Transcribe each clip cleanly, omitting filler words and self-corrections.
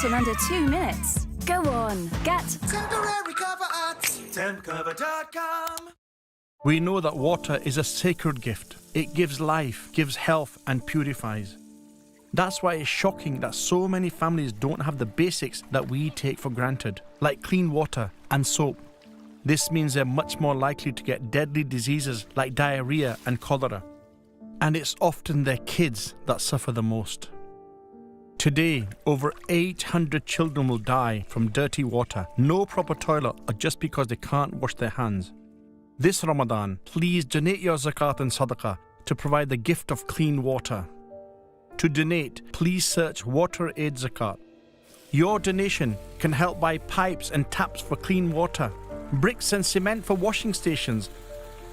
in under 2 minutes. Go on, get temporary cover at tempcover.com. We know that water is a sacred gift. It gives life, gives health and purifies. That's why it's shocking that so many families don't have the basics that we take for granted, like clean water and soap. This means they're much more likely to get deadly diseases like diarrhea and cholera. And it's often their kids that suffer the most. Today, over 800 children will die from dirty water, no proper toilet, or just because they can't wash their hands. This Ramadan, please donate your zakat and sadaqah to provide the gift of clean water. To donate, please search Water Aid Zakat. Your donation can help buy pipes and taps for clean water, bricks and cement for washing stations,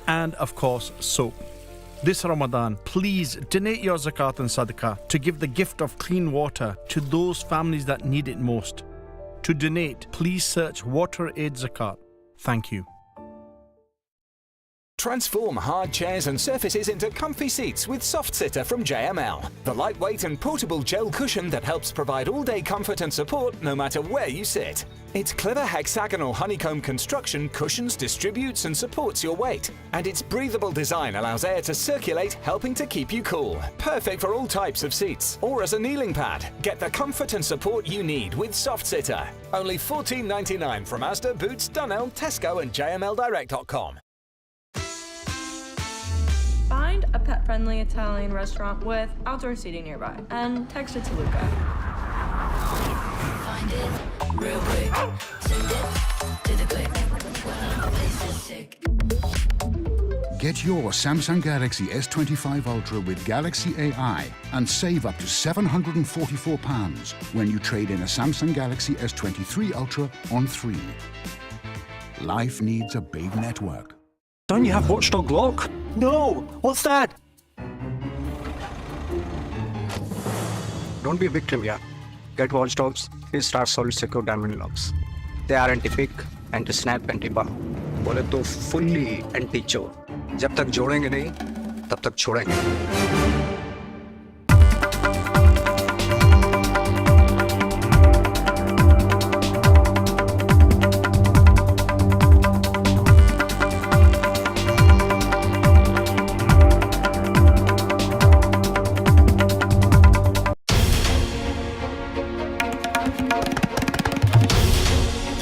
and of course, soap. This Ramadan, please donate your zakat and sadaqah to give the gift of clean water to those families that need it most. To donate, please search Water Aid Zakat. Thank you. Transform hard chairs and surfaces into comfy seats with Soft Sitter from JML. The lightweight and portable gel cushion that helps provide all-day comfort and support no matter where you sit. Its clever hexagonal honeycomb construction cushions, distributes and supports your weight. And its breathable design allows air to circulate, helping to keep you cool. Perfect for all types of seats or as a kneeling pad. Get the comfort and support you need with Soft Sitter. Only $14.99 from Asda, Boots, Dunelm, Tesco and jmldirect.com. Find a pet-friendly Italian restaurant with outdoor seating nearby and text it to Luca. Find it real quick. Send it to the click. Well, this is sick. Get your Samsung Galaxy S25 Ultra with Galaxy AI and save up to £744 when you trade in a Samsung Galaxy S23 Ultra on 3. Life needs a big network. Don't you have Watchdog Lock? No! What's that? Don't be a victim, yeah. Get Watchdogs, 3-star solid secure diamond locks. They are anti-pick, anti-snap, anti-bump. बोले तो fully anti-chore. जब तक जोड़ेंगे नहीं, तब तक छोड़ेंगे.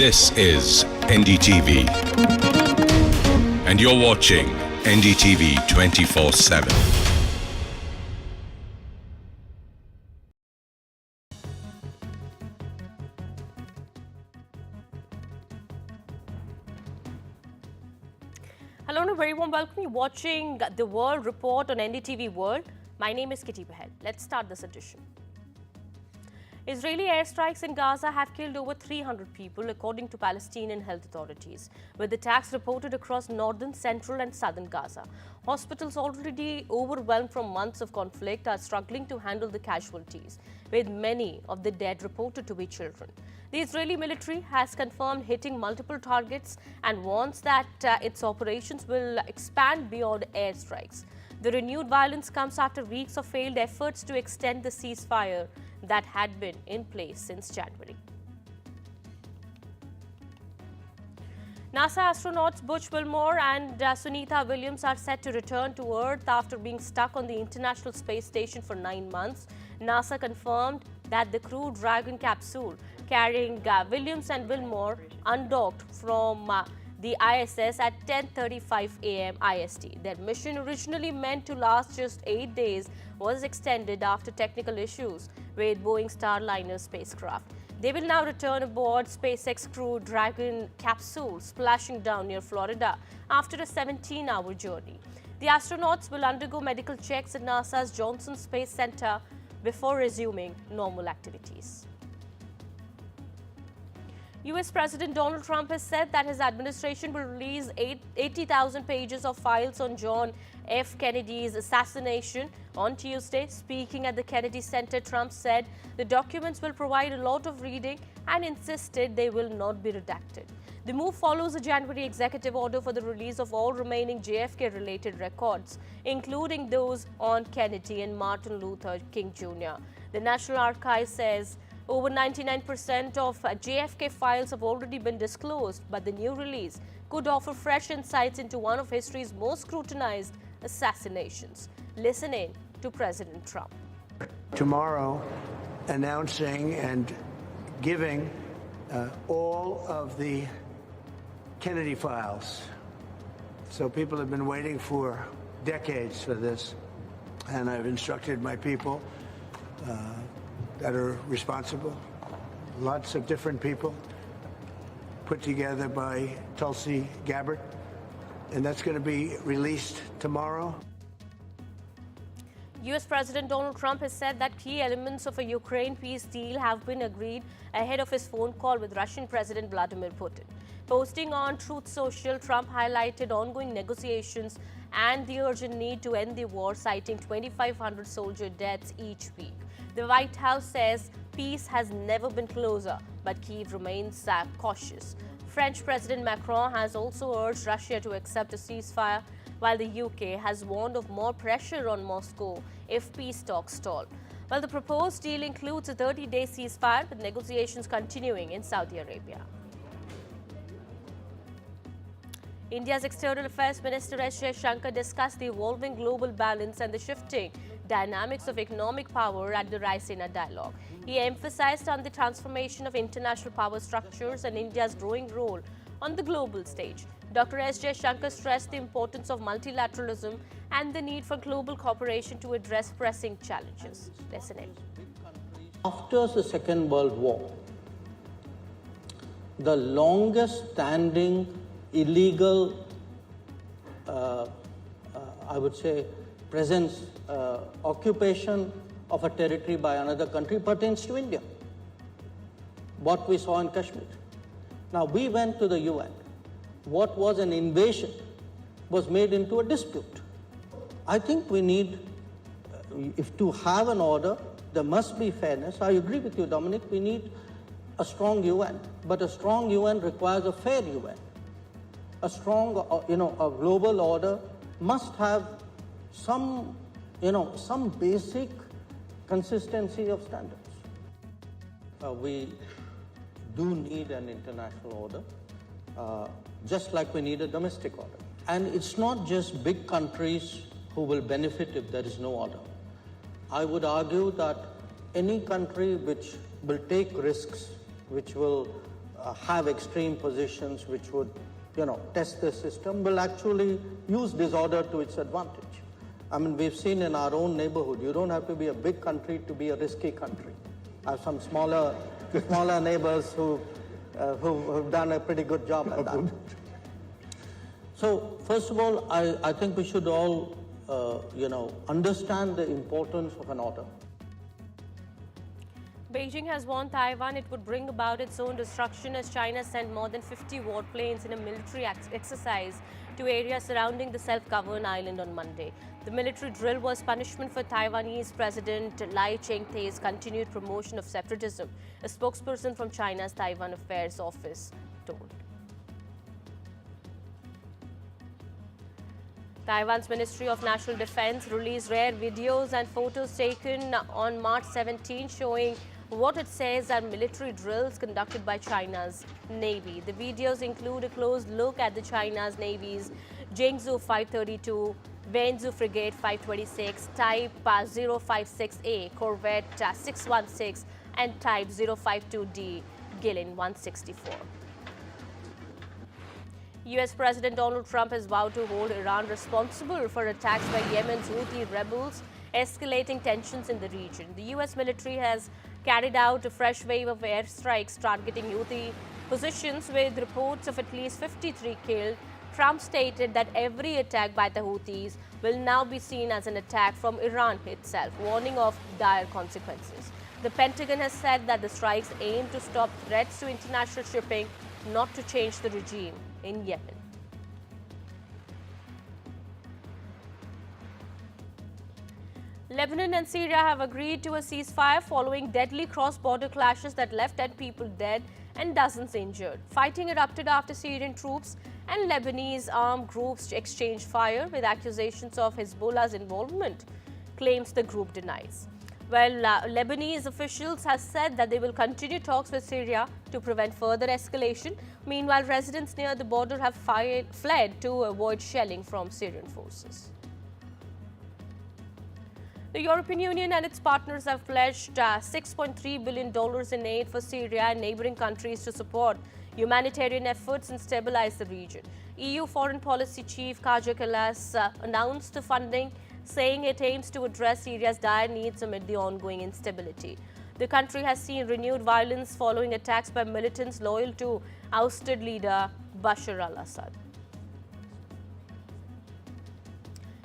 This is NDTV, and you're watching NDTV 24/7. Hello and a very warm welcome. You're watching the World Report on NDTV World. My name is Kitty Bahal. Let's start this edition. Israeli airstrikes in Gaza have killed over 300 people, according to Palestinian health authorities, with attacks reported across northern, central and southern Gaza. Hospitals already overwhelmed from months of conflict are struggling to handle the casualties, with many of the dead reported to be children. The Israeli military has confirmed hitting multiple targets and warns that its operations will expand beyond airstrikes. The renewed violence comes after weeks of failed efforts to extend the ceasefire that had been in place since January. NASA astronauts Butch Wilmore and Sunita Williams are set to return to Earth after being stuck on the International Space Station for 9 months. NASA confirmed that the Crew Dragon capsule carrying Williams and Wilmore undocked from the ISS at 10:35 a.m. IST. Their mission, originally meant to last just 8 days, was extended after technical issues with Boeing Starliner spacecraft. They will now return aboard SpaceX Crew Dragon capsule, splashing down near Florida after a 17-hour journey. The astronauts will undergo medical checks at NASA's Johnson Space Center before resuming normal activities. US President Donald Trump has said that his administration will release 80,000 pages of files on John F. Kennedy's assassination on Tuesday. Speaking at the Kennedy Center, Trump said the documents will provide a lot of reading and insisted they will not be redacted. The move follows a January executive order for the release of all remaining JFK-related records, including those on Kennedy and Martin Luther King Jr. The National Archives says Over 99% of JFK files have already been disclosed, but the new release could offer fresh insights into one of history's most scrutinized assassinations. Listen in to President Trump. Tomorrow, announcing and giving all of the Kennedy files. So people have been waiting for decades for this, and I've instructed my people that are responsible, lots of different people, put together by Tulsi Gabbard, and that's going to be released tomorrow. U.S. President Donald Trump has said that key elements of a Ukraine peace deal have been agreed ahead of his phone call with Russian President Vladimir Putin. Posting on Truth Social, Trump highlighted ongoing negotiations and the urgent need to end the war, citing 2,500 soldier deaths each week. The White House says peace has never been closer, but Kyiv remains cautious. French President Macron has also urged Russia to accept a ceasefire, while the UK has warned of more pressure on Moscow if peace talks stall. Well, the proposed deal includes a 30-day ceasefire, with negotiations continuing in Saudi Arabia. India's External Affairs Minister S. Jaishankar discussed the evolving global balance and the shifting dynamics of economic power at the Raisina dialogue. He emphasized on the transformation of international power structures and India's growing role on the global stage. Dr. S. Jaishankar stressed the importance of multilateralism and the need for global cooperation to address pressing challenges. Listen in. After the Second World War, the longest standing illegal, I would say, presence, occupation of a territory by another country pertains to India. What we saw in Kashmir. Now, we went to the UN. What was an invasion was made into a dispute. I think we need, if to have an order, there must be fairness. I agree with you, Dominic. We need a strong UN, but a strong UN requires a fair UN. A strong, a global order must have some, some basic consistency of standards. We do need an international order, just like we need a domestic order. And it's not just big countries who will benefit if there is no order. I would argue that any country which will take risks, which will have extreme positions, which would test the system, will actually use disorder to its advantage. I mean, we've seen in our own neighborhood, you don't have to be a big country to be a risky country. I have some smaller neighbors who've done a pretty good job at that. So, first of all, I think we should all, understand the importance of an order. Beijing has warned Taiwan it would bring about its own destruction as China sent more than 50 warplanes in a military exercise to areas surrounding the self-governed island on Monday. The military drill was punishment for Taiwanese President Lai Ching-te's continued promotion of separatism, a spokesperson from China's Taiwan Affairs Office told. Taiwan's Ministry of National Defense released rare videos and photos taken on March 17 showing what it says are military drills conducted by China's Navy. The videos include a close look at the China's Navy's Jiangsu 532, Wenzhou Frigate 526, Type 056A, Corvette 616, and Type 052D, Gillen 164. U.S. President Donald Trump has vowed to hold Iran responsible for attacks by Yemen's Houthi rebels, escalating tensions in the region. The U.S. military has carried out a fresh wave of airstrikes targeting Houthi positions with reports of at least 53 killed. Trump stated that every attack by the Houthis will now be seen as an attack from Iran itself, warning of dire consequences. The Pentagon has said that the strikes aim to stop threats to international shipping, not to change the regime in Yemen. Lebanon and Syria have agreed to a ceasefire following deadly cross-border clashes that left 10 people dead and dozens injured. Fighting erupted after Syrian troops and Lebanese armed groups exchanged fire with accusations of Hezbollah's involvement, claims the group denies. Well, Lebanese officials have said that they will continue talks with Syria to prevent further escalation. Meanwhile, residents near the border have fled to avoid shelling from Syrian forces. The European Union and its partners have pledged $6.3 billion in aid for Syria and neighboring countries to support humanitarian efforts and stabilize the region. EU Foreign Policy Chief Kaja Kallas announced the funding, saying it aims to address Syria's dire needs amid the ongoing instability. The country has seen renewed violence following attacks by militants loyal to ousted leader Bashar al-Assad.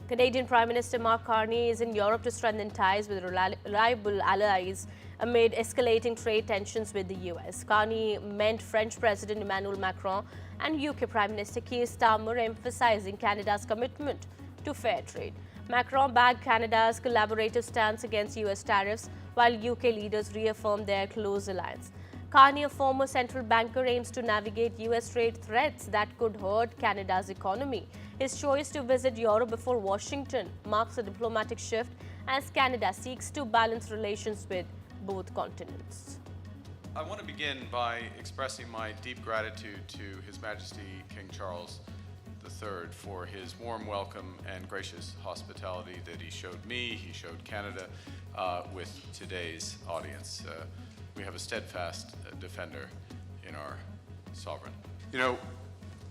Canadian Prime Minister Mark Carney is in Europe to strengthen ties with reliable allies amid escalating trade tensions with the US. Carney met French President Emmanuel Macron and UK Prime Minister Keir Starmer, emphasizing Canada's commitment to fair trade. Macron backed Canada's collaborative stance against US tariffs, while UK leaders reaffirmed their close alliance. Carney, a former central banker, aims to navigate US trade threats that could hurt Canada's economy. His choice to visit Europe before Washington marks a diplomatic shift as Canada seeks to balance relations with both continents. I want to begin by expressing my deep gratitude to His Majesty King Charles III for his warm welcome and gracious hospitality that he showed me, he showed Canada with today's audience. We have a steadfast defender in our sovereign. You know,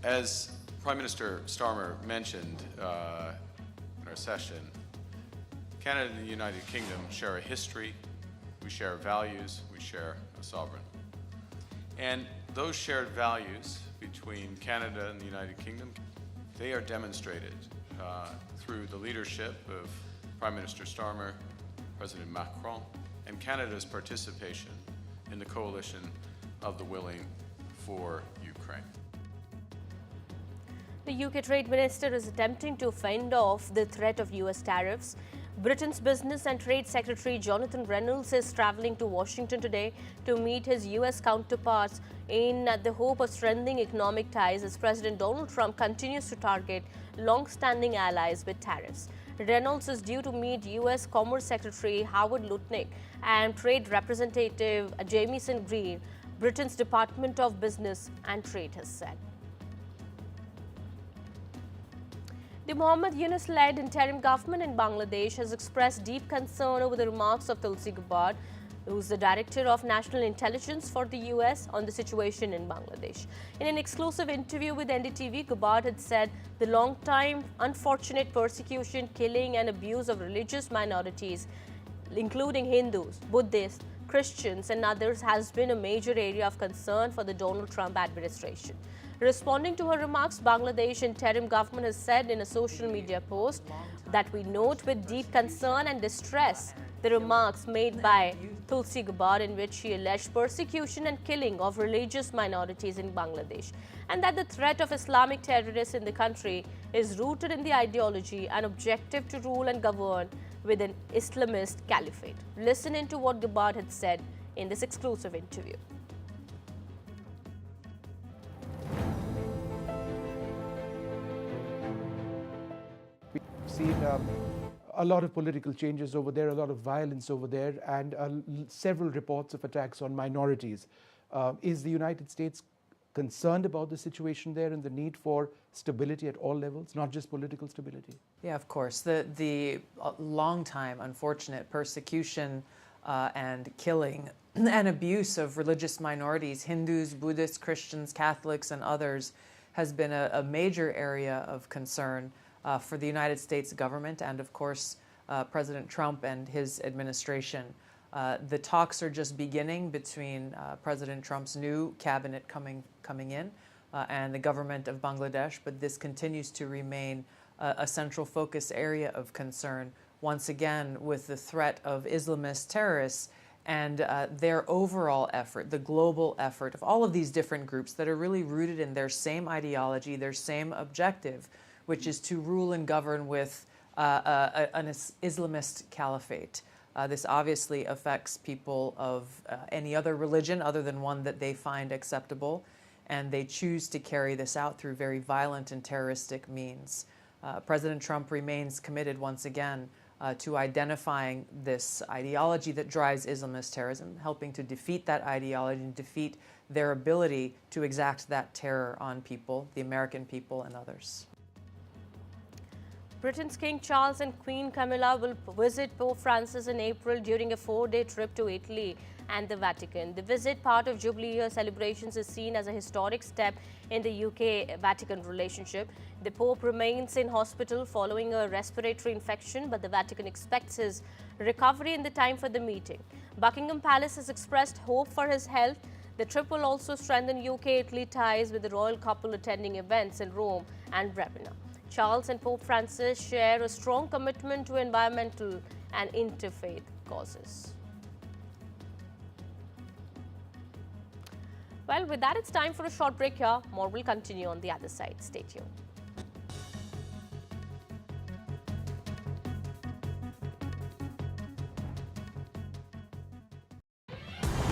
as Prime Minister Starmer mentioned in our session, Canada and the United Kingdom share a history, we share values, we share a sovereign. And those shared values between Canada and the United Kingdom, they are demonstrated through the leadership of Prime Minister Starmer, President Macron, and Canada's participation in the coalition of the willing for Ukraine. The UK Trade Minister is attempting to fend off the threat of US tariffs. Britain's Business and Trade Secretary Jonathan Reynolds is travelling to Washington today to meet his US counterparts in the hope of strengthening economic ties as President Donald Trump continues to target long-standing allies with tariffs. Reynolds is due to meet US Commerce Secretary Howard Lutnick and Trade Representative Jamieson Green, Britain's Department of Business and Trade has said. The Mohammad Yunus-led interim government in Bangladesh has expressed deep concern over the remarks of Tulsi Gabbard, who is the Director of National Intelligence for the US, on the situation in Bangladesh. In an exclusive interview with NDTV, Gabbard had said the long-time unfortunate persecution, killing and abuse of religious minorities, including Hindus, Buddhists, Christians and others, has been a major area of concern for the Donald Trump administration. Responding to her remarks, Bangladesh interim government has said in a social media post that we note with deep concern and distress the remarks made by Tulsi Gabbard, in which she alleged persecution and killing of religious minorities in Bangladesh, and that the threat of Islamic terrorists in the country is rooted in the ideology and objective to rule and govern with an Islamist caliphate. Listen into what Gabbard had said in this exclusive interview. We've seen a lot of political changes over there, a lot of violence over there, and several reports of attacks on minorities. Is the United States concerned about the situation there and the need for stability at all levels, not just political stability? Yeah, of course. The long time unfortunate persecution and killing and abuse of religious minorities, Hindus, Buddhists, Christians, Catholics, and others, has been a major area of concern for the United States government and, of course, President Trump and his administration. The talks are just beginning between President Trump's new cabinet coming in and the government of Bangladesh, but this continues to remain a central focus area of concern, once again, with the threat of Islamist terrorists and their overall effort, the global effort of all of these different groups that are really rooted in their same ideology, their same objective, which is to rule and govern with an Islamist caliphate. This obviously affects people of any other religion other than one that they find acceptable, and they choose to carry this out through very violent and terroristic means. President Trump remains committed once again to identifying this ideology that drives Islamist terrorism, helping to defeat that ideology and defeat their ability to exact that terror on people, the American people and others. Britain's King Charles and Queen Camilla will visit Pope Francis in April during a 4-day trip to Italy and the Vatican. The visit, part of Jubilee Year celebrations, is seen as a historic step in the UK-Vatican relationship. The Pope remains in hospital following a respiratory infection, but the Vatican expects his recovery in the time for the meeting. Buckingham Palace has expressed hope for his health. The trip will also strengthen UK-Italy ties, with the royal couple attending events in Rome and Ravenna. Charles and Pope Francis share a strong commitment to environmental and interfaith causes. Well, with that, it's time for a short break here. More will continue on the other side. Stay tuned.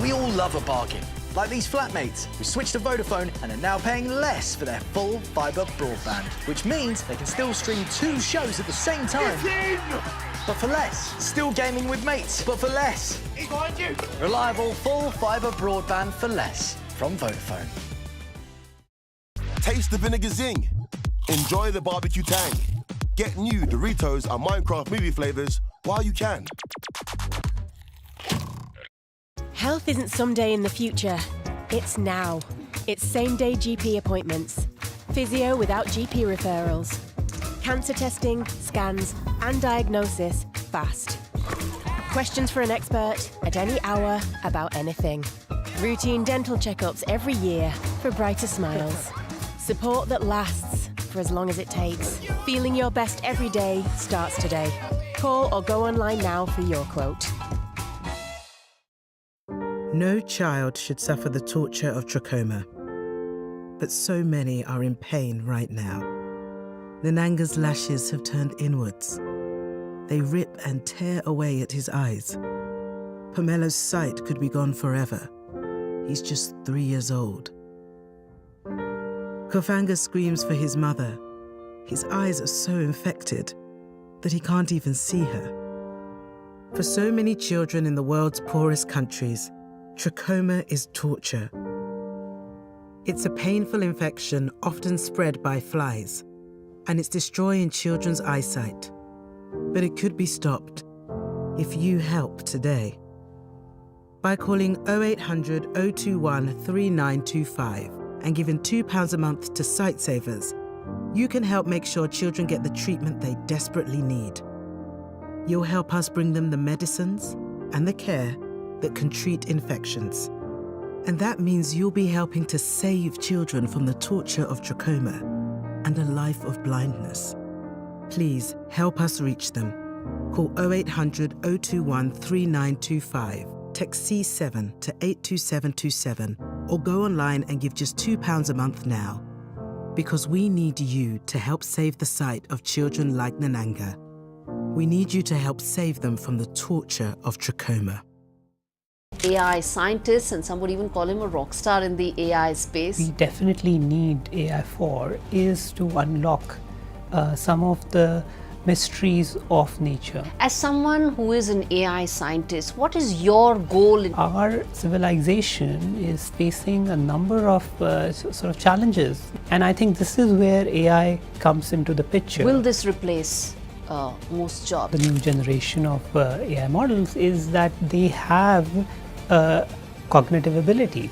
We all love a bargain, like these flatmates who switched to Vodafone and are now paying less for their full fibre broadband, which means they can still stream 2 shows at the same time. But for less. Still gaming with mates, but for less. He's behind you. Reliable full fibre broadband for less from Vodafone. Taste the vinegar zing. Enjoy the barbecue tang. Get new Doritos and Minecraft movie flavours while you can. Health isn't someday in the future, it's now. It's same-day GP appointments, physio without GP referrals, cancer testing, scans and diagnosis fast. Questions for an expert at any hour about anything. Routine dental checkups every year for brighter smiles. Support that lasts for as long as it takes. Feeling your best every day starts today. Call or go online now for your quote. No child should suffer the torture of trachoma, but so many are in pain right now. Nananga's lashes have turned inwards. They rip and tear away at his eyes. Pomelo's sight could be gone forever. He's just 3 years old. Kofanga screams for his mother. His eyes are so infected that he can't even see her. For so many children in the world's poorest countries, trachoma is torture. It's a painful infection often spread by flies, and it's destroying children's eyesight. But it could be stopped if you help today. By calling 0800 021 3925 and giving £2 a month to Sightsavers, you can help make sure children get the treatment they desperately need. You'll help us bring them the medicines and the care that can treat infections. And that means you'll be helping to save children from the torture of trachoma and a life of blindness. Please help us reach them. Call 0800 021 3925, text C7 to 82727, or go online and give just £2 a month now. Because we need you to help save the sight of children like Nananga. We need you to help save them from the torture of trachoma. AI scientist, and some would even call him a rock star in the AI space. We definitely need AI for is to unlock some of the mysteries of nature. As someone who is an AI scientist, what is your goal? Our civilization is facing a number of sort of challenges, and I think this is where AI comes into the picture. Will this replace most jobs? The new generation of AI models is that they have cognitive ability.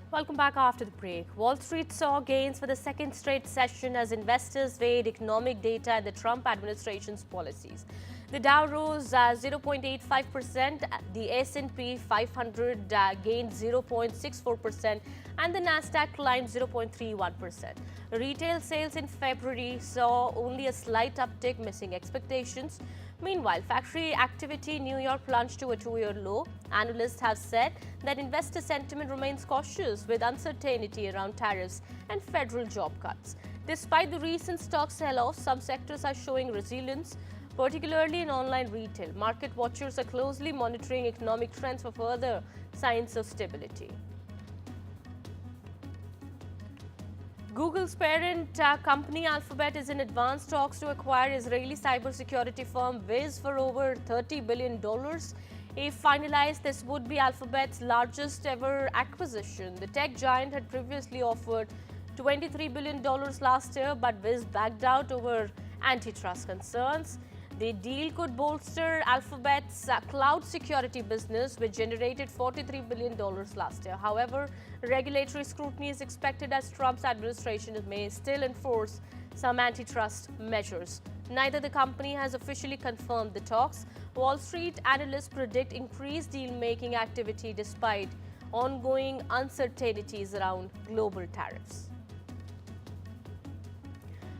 Welcome back after the break. Wall Street saw gains for the second straight session as investors weighed economic data and the Trump administration's policies. The Dow rose 0.85%, the S&P 500 gained 0.64%, and the Nasdaq climbed 0.31%. Retail sales in February saw only a slight uptick, missing expectations. Meanwhile, factory activity in New York plunged to a 2-year low. Analysts have said that investor sentiment remains cautious with uncertainty around tariffs and federal job cuts. Despite the recent stock sell-off, some sectors are showing resilience. particularly in online retail. Market watchers are closely monitoring economic trends for further signs of stability. Google's parent company Alphabet is in advanced talks to acquire Israeli cybersecurity firm Wiz for over $30 billion. If finalized, this would be Alphabet's largest ever acquisition. The tech giant had previously offered $23 billion last year, but Wiz backed out over antitrust concerns. The deal could bolster Alphabet's cloud security business, which generated $43 billion last year. However, regulatory scrutiny is expected as Trump's administration may still enforce some antitrust measures. Neither the company has officially confirmed the talks. Wall Street analysts predict increased deal-making activity despite ongoing uncertainties around global tariffs.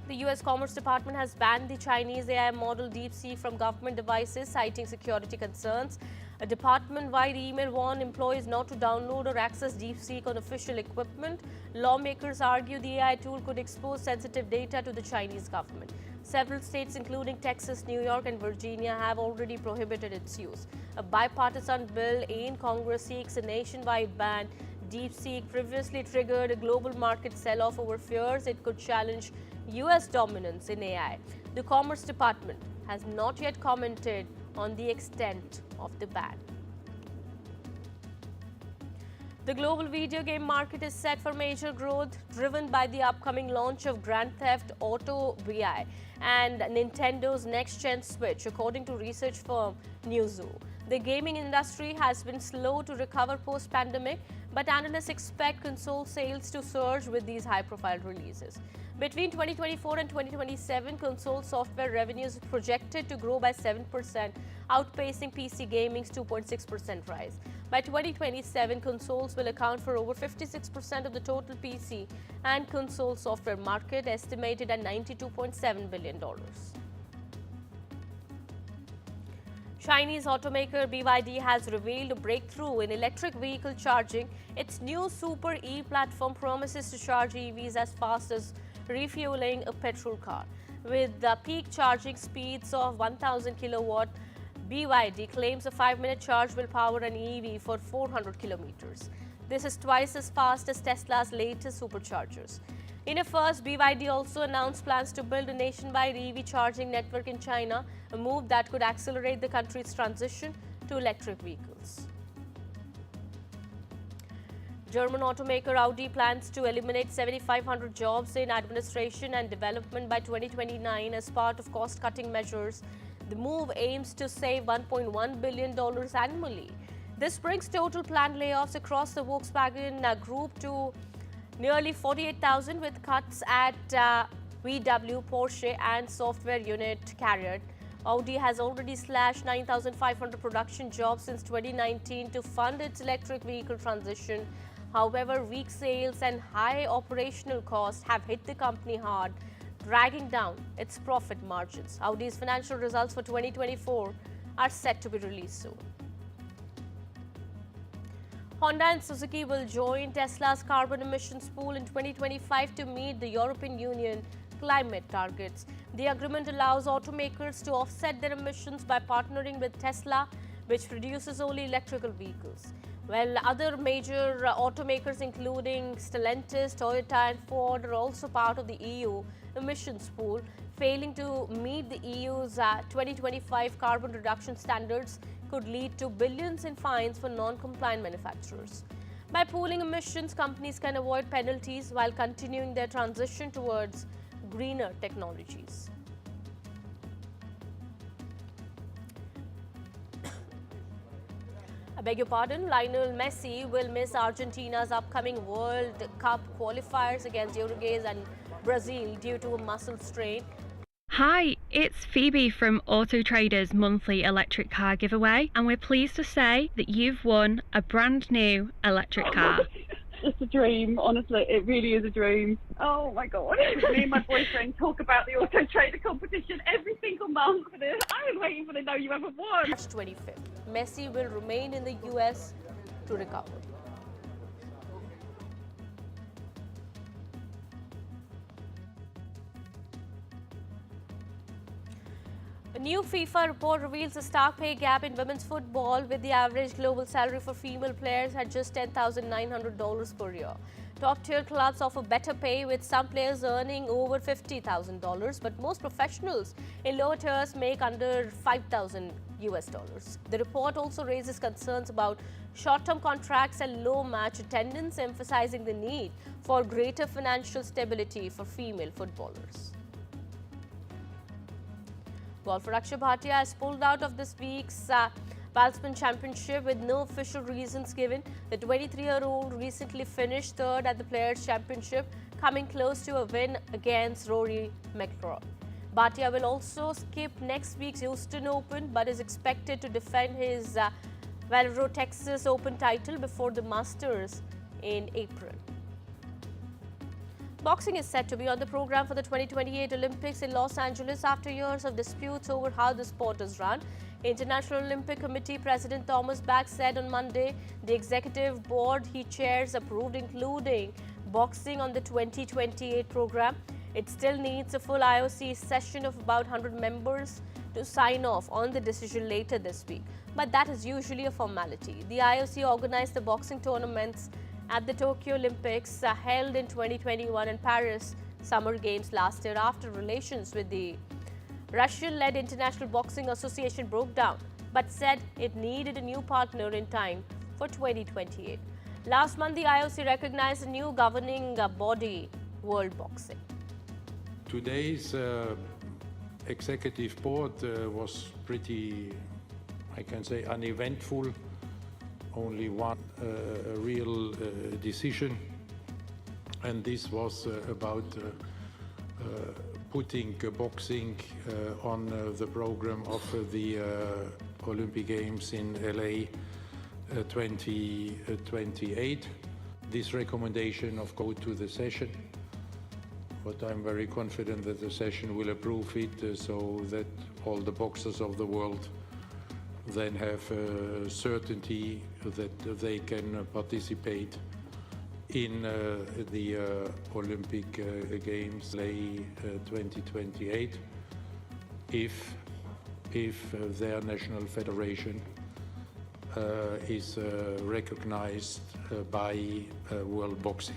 The U.S. Commerce Department has banned the Chinese AI model DeepSeek from government devices, citing security concerns. A department-wide email warned employees not to download or access DeepSeek on official equipment. Lawmakers argue the AI tool could expose sensitive data to the Chinese government. Several states, including Texas, New York, and Virginia, have already prohibited its use. A bipartisan bill in Congress seeks a nationwide ban. DeepSeek previously triggered a global market sell-off over fears it could challenge U.S. dominance in AI. The Commerce Department has not yet commented on the extent of the ban. The global video game market is set for major growth, driven by the upcoming launch of Grand Theft Auto VI and Nintendo's next-gen Switch, according to research firm Newzoo. The gaming industry has been slow to recover post-pandemic, but analysts expect console sales to surge with these high-profile releases. Between 2024 and 2027, console software revenues projected to grow by 7%, outpacing PC gaming's 2.6% rise. By 2027, consoles will account for over 56% of the total PC and console software market, estimated at $92.7 billion. Chinese automaker BYD has revealed a breakthrough in electric vehicle charging. Its new Super E platform promises to charge EVs as fast as refueling a petrol car. With peak charging speeds of 1000 kilowatt, BYD claims a 5-minute charge will power an EV for 400 kilometers. This is twice as fast as Tesla's latest superchargers. In a first, BYD also announced plans to build a nationwide EV charging network in China, a move that could accelerate the country's transition to electric vehicles. German automaker Audi plans to eliminate 7,500 jobs in administration and development by 2029 as part of cost-cutting measures. The move aims to save $1.1 billion annually. This brings total planned layoffs across the Volkswagen Group to nearly 48,000, with cuts at VW, Porsche, and software unit Carrier. Audi has already slashed 9,500 production jobs since 2019 to fund its electric vehicle transition. However, weak sales and high operational costs have hit the company hard, dragging down its profit margins. Audi's financial results for 2024 are set to be released soon. Honda and Suzuki will join Tesla's carbon emissions pool in 2025 to meet the European Union climate targets. The agreement allows automakers to offset their emissions by partnering with Tesla, which produces only electrical vehicles. While other major automakers, including Stellantis, Toyota, and Ford, are also part of the EU emissions pool, failing to meet the EU's 2025 carbon reduction standards could lead to billions in fines for non-compliant manufacturers. By pooling emissions, companies can avoid penalties while continuing their transition towards greener technologies. I beg your pardon, Lionel Messi will miss Argentina's upcoming World Cup qualifiers against Uruguay and Brazil due to a muscle strain. Hi, it's Phoebe from Auto Trader's monthly electric car giveaway, and we're pleased to say that you've won a brand new electric car. It's a dream, honestly, it really is a dream. Oh my god. Me and my boyfriend talk about the Auto Trader competition every single month. I was waiting for the know you ever won. March 25th, Messi will remain in the US to recover. A new FIFA report reveals a stark pay gap in women's football, with the average global salary for female players at just $10,900 per year. Top-tier clubs offer better pay, with some players earning over $50,000, but most professionals in lower tiers make under $5,000 US. The report also raises concerns about short-term contracts and low match attendance, emphasizing the need for greater financial stability for female footballers. Golfer Akshay Bhatia has pulled out of this week's Valspin Championship with no official reasons given. The 23-year-old recently finished third at the Players' Championship, coming close to a win against Rory McIlroy. Bhatia will also skip next week's Houston Open, but is expected to defend his Valero Texas Open title before the Masters in April. Boxing is set to be on the program for the 2028 Olympics in Los Angeles after years of disputes over how the sport is run. International Olympic Committee President Thomas Bach said on Monday the executive board he chairs approved including boxing on the 2028 program. It still needs a full IOC session of about 100 members to sign off on the decision later this week, but that is usually a formality. The IOC organized the boxing tournaments at the Tokyo Olympics held in 2021 and Paris Summer Games last year after relations with the Russian-led International Boxing Association broke down, but said it needed a new partner in time for 2028. Last month, the IOC recognized a new governing body, World Boxing. Today's executive board was pretty, I can say, uneventful. Only one real decision, and this was about putting boxing on the program of the Olympic Games in LA 2028. This recommendation of go to the session, but I'm very confident that the session will approve it so that all the boxers of the world then have certainty that they can participate in the Olympic Games 2028 if their national federation is recognized by World Boxing.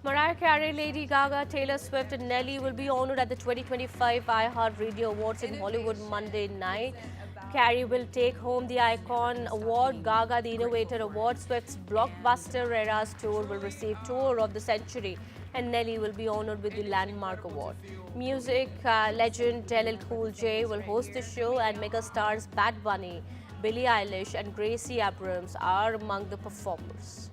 Mariah Carey, Lady Gaga, Taylor Swift and Nelly will be honored at the 2025 iHeartRadio Awards in Hollywood Monday night. Carey will take home the Icon Award, Gaga the Innovator Award, Swift's Blockbuster Eras Tour will receive Tour of the Century, and Nelly will be honored with the Landmark Award. Music legend LL Cool J will host the show, and megastars Bad Bunny, Billie Eilish and Gracie Abrams are among the performers.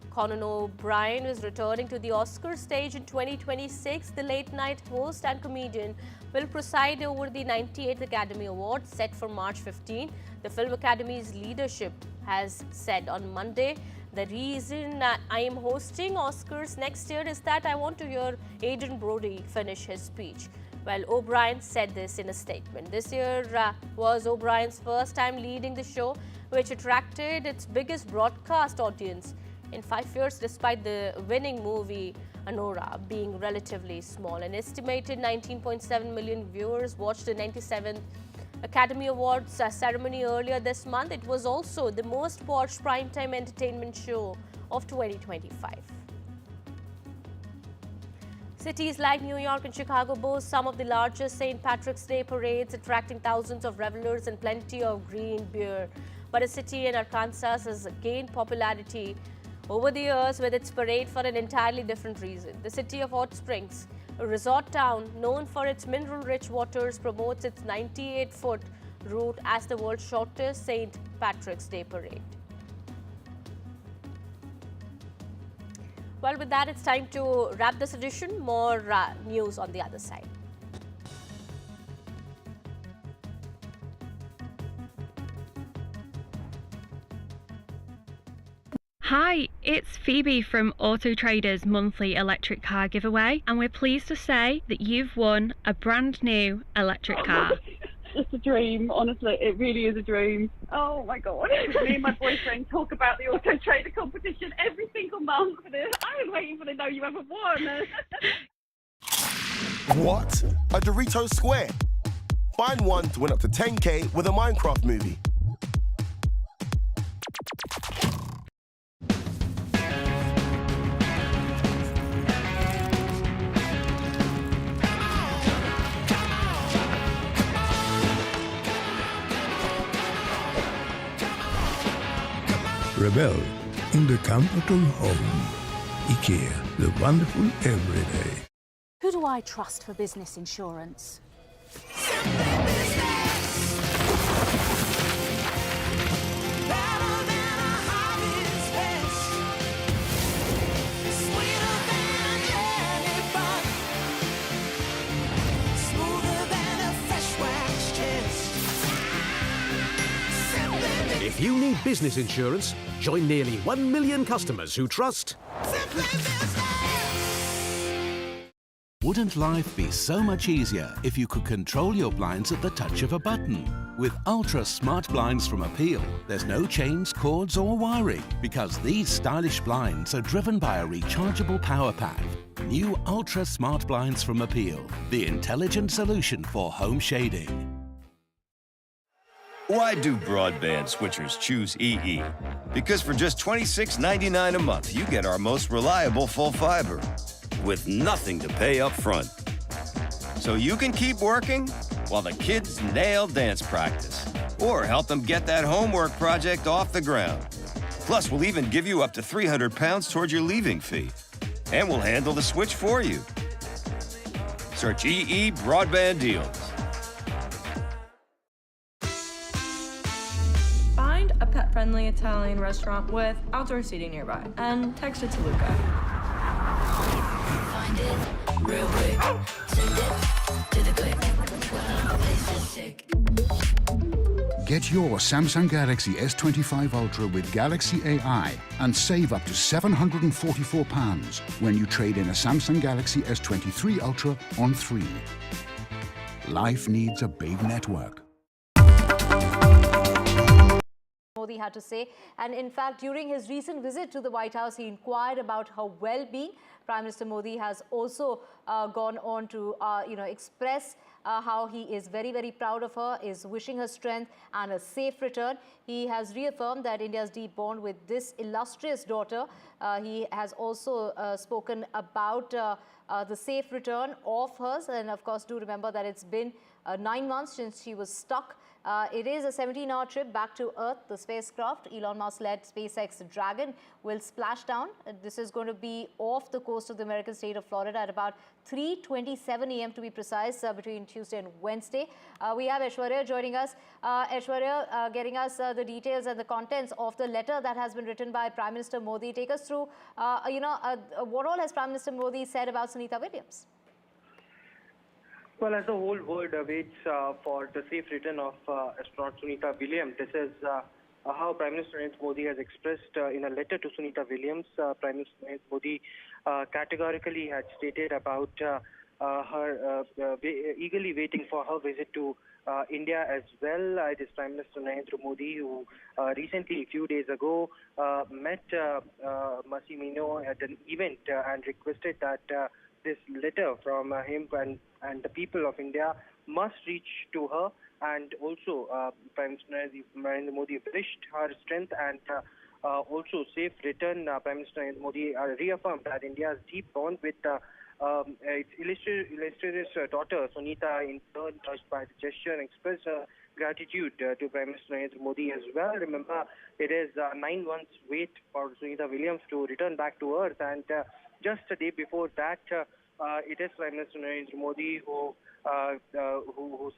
Conan O'Brien is returning to the Oscar stage in 2026. The late-night host and comedian will preside over the 98th Academy Awards set for March 15. The Film Academy's leadership has said on Monday, the reason I am hosting Oscars next year is that I want to hear Adrien Brody finish his speech. Well, O'Brien said this in a statement. This year was O'Brien's first time leading the show, which attracted its biggest broadcast audience in 5 years, despite the winning movie Anora being relatively small. An estimated 19.7 million viewers watched the 97th Academy Awards ceremony earlier this month. It was also the most watched primetime entertainment show of 2025. Cities like New York and Chicago boast some of the largest St. Patrick's Day parades, attracting thousands of revelers and plenty of green beer. But a city in Arkansas has gained popularity over the years with its parade for an entirely different reason. The city of Hot Springs, a resort town known for its mineral-rich waters, promotes its 98-foot route as the world's shortest St. Patrick's Day parade. Well, with that, it's time to wrap this edition. More news on the other side. Hi, it's Phoebe from Auto Trader's monthly electric car giveaway, and we're pleased to say that you've won a brand new electric car. It's a dream, honestly, it really is a dream. Oh my god. Me and my boyfriend talk about the Auto Trader competition every single month. I was waiting for the know you ever won. What? A Dorito Square? Find one to win up to 10K with a Minecraft movie. Rebel in the comfortable home. IKEA, the wonderful everyday. Who do I trust for business insurance? If you need business insurance, join nearly 1 million customers who trust... Wouldn't life be so much easier if you could control your blinds at the touch of a button? With Ultra Smart Blinds from Appeal, there's no chains, cords or wiring, because these stylish blinds are driven by a rechargeable power pack. New Ultra Smart Blinds from Appeal, the intelligent solution for home shading. Why do broadband switchers choose EE? Because for just $26.99 a month, you get our most reliable full fiber with nothing to pay up front. So you can keep working while the kids nail dance practice or help them get that homework project off the ground. Plus, we'll even give you up to £300 towards your leaving fee. And we'll handle the switch for you. Search EE Broadband Deals. Find a pet-friendly Italian restaurant with outdoor seating nearby and text it to Luca. Find it real quick. Send it to the click. Wow, this is sick. Get your Samsung Galaxy S25 Ultra with Galaxy AI and save up to £744 when you trade in a Samsung Galaxy S23 Ultra on 3. Life needs a big network. Modi had to say, and in fact during his recent visit to the White House he inquired about her well-being. Prime Minister Modi has also gone on to express how he is very, very proud of her, is wishing her strength and a safe return. He has reaffirmed that India's deep bond with this illustrious daughter. He has also spoken about the safe return of hers, and of course do remember that it's been 9 months since she was stuck. It is a 17-hour trip back to Earth. The spacecraft, Elon Musk-led SpaceX Dragon, will splash down. This is going to be off the coast of the American state of Florida at about 3:27 a.m. to be precise, between Tuesday and Wednesday. We have Aishwarya joining us. Aishwarya getting us the details and the contents of the letter that has been written by Prime Minister Modi. Take us through, what all has Prime Minister Modi said about Sunita Williams? Well, as the whole world awaits for the safe return of astronaut Sunita Williams, this is how Prime Minister Narendra Modi has expressed in a letter to Sunita Williams. Prime Minister Narendra Modi categorically had stated about her eagerly waiting for her visit to India as well. It is Prime Minister Narendra Modi who recently, a few days ago, met Massimino at an event and requested that this letter from him and the people of India must reach to her, and also Prime Minister Narendra Modi wished her strength and also safe return. Prime Minister Narendra Modi reaffirmed that India's deep bond with its illustrious daughter Sunita, in turn touched by the gesture, and expressed gratitude to Prime Minister Narendra Modi as well. Remember, it is 9 months wait for Sunita Williams to return back to Earth, and just a day before that, it is Prime Minister Narendra Modi who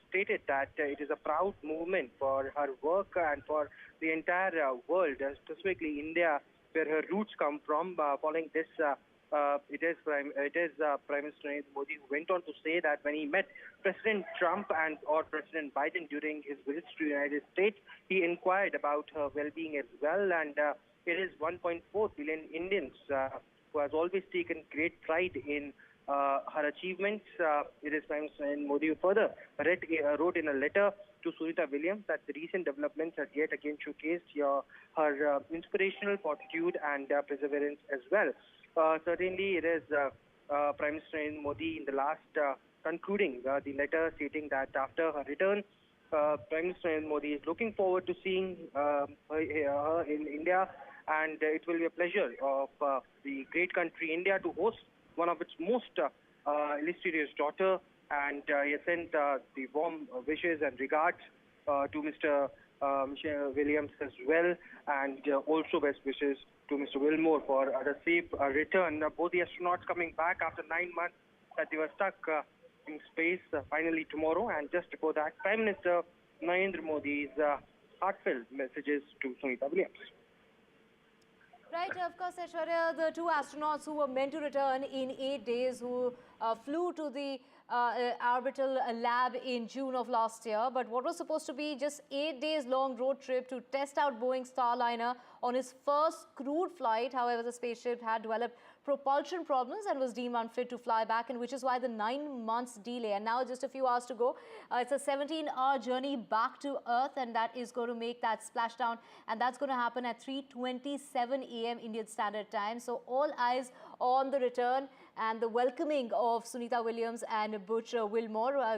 stated that it is a proud movement for her work and for the entire world, specifically India, where her roots come from. Following this, it is Prime Minister Narendra Modi who went on to say that when he met President Trump or President Biden during his visits to the United States, he inquired about her well-being as well, and it is 1.4 billion Indians who has always taken great pride in her achievements. It is Prime Minister Narendra Modi who further wrote in a letter to Sunita Williams that the recent developments have yet again showcased her inspirational fortitude and perseverance as well. Certainly, it is Prime Minister Narendra Modi in the last concluding the letter, stating that after her return, Prime Minister Narendra Modi is looking forward to seeing her in India, and it will be a pleasure of the great country India to host one of its most illustrious daughter, and he has sent the warm wishes and regards to Mr. Michelle Williams as well, and also best wishes to Mr. Wilmore for a safe return. Both the astronauts coming back after 9 months that they were stuck in space, finally tomorrow. And just before that, Prime Minister Narendra Modi's heartfelt messages to Sunita Williams. Right, of course, Aishwarya, the two astronauts who were meant to return in 8 days, who flew to the orbital lab in June of last year, but what was supposed to be just 8 days long road trip to test out Boeing's Starliner on his first crewed flight. However, the spaceship had developed propulsion problems and was deemed unfit to fly back, and which is why the 9 months delay. And now just a few hours to go. It's a 17-hour journey back to Earth, and that is going to make that splashdown, and that's going to happen at 3:27 a.m. Indian Standard Time. So all eyes on the return and the welcoming of Sunita Williams and Butch Wilmore.